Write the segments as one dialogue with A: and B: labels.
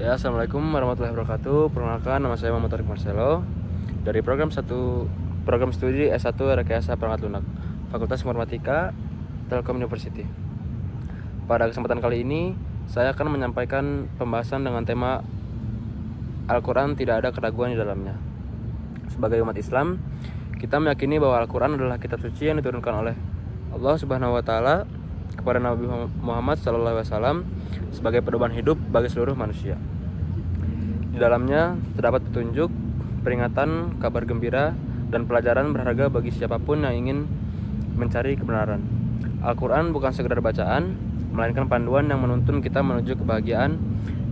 A: Ya, Assalamualaikum warahmatullahi wabarakatuh. Perkenalkan, nama saya Muhammad Tarik Marcelo dari program studi S1 Rekayasa Perangkat Lunak, Fakultas Informatika, Telkom University. Pada kesempatan kali ini, saya akan menyampaikan pembahasan dengan tema Al-Quran tidak ada keraguan di dalamnya. Sebagai umat Islam, kita meyakini bahwa Al-Quran adalah kitab suci yang diturunkan oleh Allah Subhanahu wa Ta'ala kepada Nabi Muhammad SAW sebagai pedoman hidup bagi seluruh manusia. Di dalamnya terdapat petunjuk, peringatan, kabar gembira, dan pelajaran berharga bagi siapapun yang ingin mencari kebenaran. Al-Quran bukan sekedar bacaan, melainkan panduan yang menuntun kita menuju kebahagiaan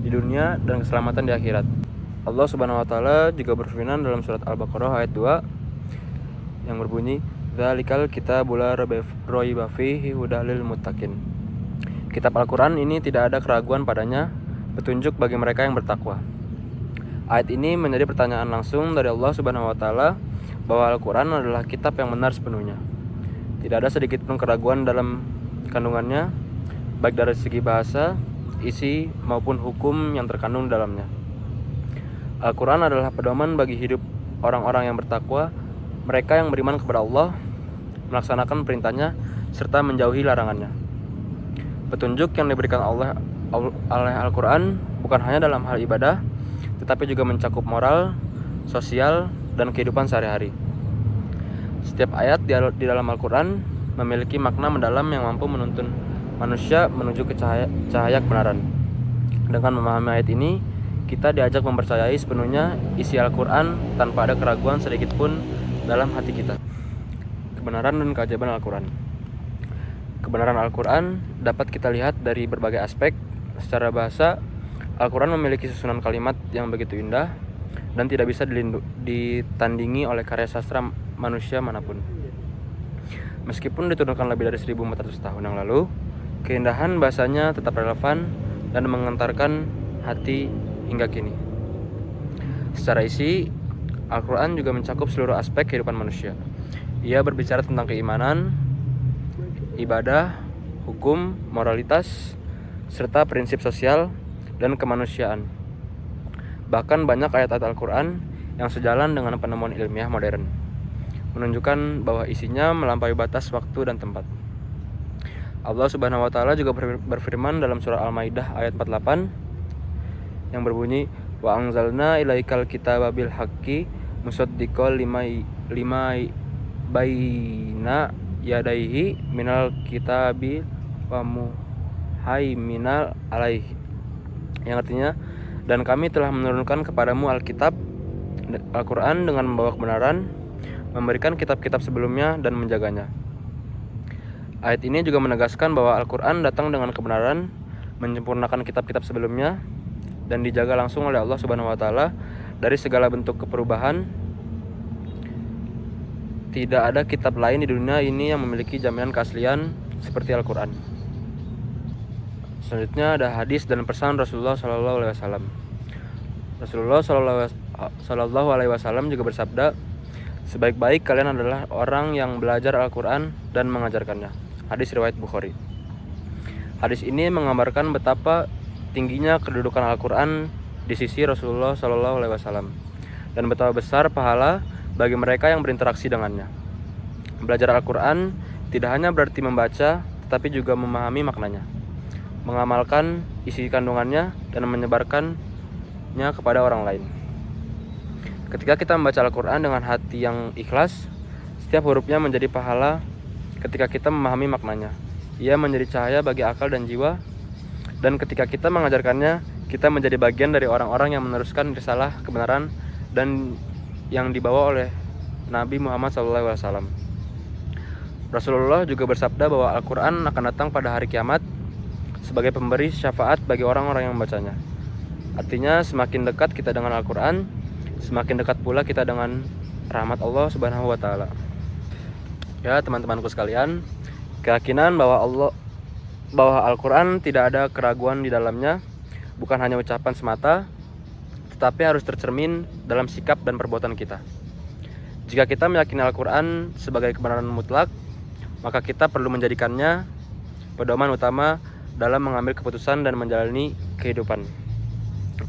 A: di dunia dan keselamatan di akhirat. Allah Subhanahu wa Ta'ala juga berfirman dalam surat Al-Baqarah ayat 2 yang berbunyi, "Dzalikal kitabul la raiba fihi hudal lil muttaqin." Kitab Al-Quran ini tidak ada keraguan padanya, petunjuk bagi mereka yang bertakwa. Ayat ini menjadi pertanyaan langsung dari Allah Subhanahu wa Ta'ala bahwa Al-Quran adalah kitab yang benar sepenuhnya. Tidak ada sedikit pun keraguan dalam kandungannya, baik dari segi bahasa, isi, maupun hukum yang terkandung dalamnya. Al-Quran adalah pedoman bagi hidup orang-orang yang bertakwa, mereka yang beriman kepada Allah, melaksanakan perintahnya, serta menjauhi larangannya. Petunjuk yang diberikan Allah oleh Al-Quran bukan hanya dalam hal ibadah, tetapi juga mencakup moral, sosial, dan kehidupan sehari-hari. Setiap ayat di dalam Al-Quran memiliki makna mendalam yang mampu menuntun manusia menuju ke cahaya kebenaran. Dengan memahami ayat ini, kita diajak mempercayai sepenuhnya isi Al-Quran tanpa ada keraguan sedikit pun dalam hati kita. Kebenaran dan keajaiban Al-Quran. Kebenaran Al-Quran dapat kita lihat dari berbagai aspek. Secara bahasa, Al-Quran memiliki susunan kalimat yang begitu indah dan tidak bisa ditandingi oleh karya sastra manusia manapun. Meskipun diturunkan lebih dari 1400 tahun yang lalu, keindahan bahasanya tetap relevan dan mengantarkan hati hingga kini. Secara isi, Al-Quran juga mencakup seluruh aspek kehidupan manusia. Ia berbicara tentang keimanan, ibadah, hukum, moralitas, serta prinsip sosial dan kemanusiaan. Bahkan banyak ayat-ayat Al-Quran yang sejalan dengan penemuan ilmiah modern, menunjukkan bahwa isinya melampaui batas waktu dan tempat. Allah Subhanahu wa Ta'ala juga berfirman dalam surah Al-Maidah ayat 48 yang berbunyi, "Wa anzalna ilaikal kitaba bil haqqi musaddiqal lima baina yadaihi minal kitabi wa muhaiminal alaihi." Yang artinya, dan kami telah menurunkan kepadamu Alkitab, Al-Quran dengan membawa kebenaran, memberikan kitab-kitab sebelumnya dan menjaganya. Ayat ini juga menegaskan bahwa Al-Quran datang dengan kebenaran, menyempurnakan kitab-kitab sebelumnya, dan dijaga langsung oleh Allah Subhanahu wa Ta'ala dari segala bentuk keperubahan. Tidak ada kitab lain di dunia ini yang memiliki jaminan keaslian seperti Al-Quran. Selanjutnya ada hadis dan pesan Rasulullah SAW. Rasulullah SAW juga bersabda, "Sebaik-baik kalian adalah orang yang belajar Al-Quran dan mengajarkannya." Hadis riwayat Bukhari. Hadis ini menggambarkan betapa tingginya kedudukan Al-Quran di sisi Rasulullah SAW dan betapa besar pahala bagi mereka yang berinteraksi dengannya. Belajar Al-Quran tidak hanya berarti membaca, tetapi juga memahami maknanya, mengamalkan isi kandungannya, dan menyebarkannya kepada orang lain. Ketika kita membaca Al-Quran dengan hati yang ikhlas, setiap hurufnya menjadi pahala. Ketika kita memahami maknanya, ia menjadi cahaya bagi akal dan jiwa. Dan ketika kita mengajarkannya, kita menjadi bagian dari orang-orang yang meneruskan risalah kebenaran dan yang dibawa oleh Nabi Muhammad SAW. Rasulullah juga bersabda bahwa Al-Quran akan datang pada hari kiamat sebagai pemberi syafaat bagi orang-orang yang membacanya. Artinya, semakin dekat kita dengan Al-Quran, semakin dekat pula kita dengan rahmat Allah Subhanahu wa Ta'ala. Ya, teman-temanku sekalian, keyakinan bahwa Al-Quran tidak ada keraguan di dalamnya bukan hanya ucapan semata, tetapi harus tercermin dalam sikap dan perbuatan kita. Jika kita meyakini Al-Quran sebagai kebenaran mutlak, maka kita perlu menjadikannya pedoman utama dalam mengambil keputusan dan menjalani kehidupan.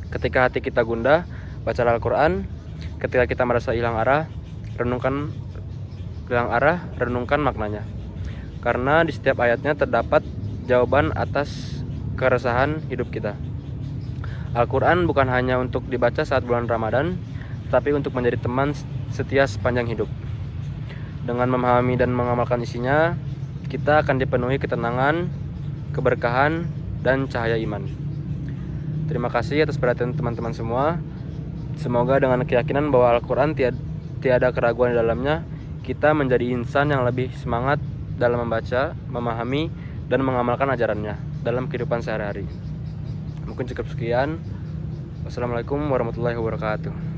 A: Ketika hati kita gundah, bacalah Al-Quran. Ketika kita merasa hilang arah, renungkan maknanya. Karena di setiap ayatnya terdapat jawaban atas keresahan hidup kita. Al-Quran bukan hanya untuk dibaca saat bulan Ramadan, tetapi untuk menjadi teman setia sepanjang hidup. Dengan memahami dan mengamalkan isinya, kita akan dipenuhi ketenangan, keberkahan, dan cahaya iman. Terima kasih atas perhatian teman-teman semua. Semoga dengan keyakinan bahwa Al-Quran tiada keraguan di dalamnya, kita menjadi insan yang lebih semangat dalam membaca, memahami, dan mengamalkan ajarannya dalam kehidupan sehari-hari. Mungkin cukup sekian. Wassalamualaikum warahmatullahi wabarakatuh.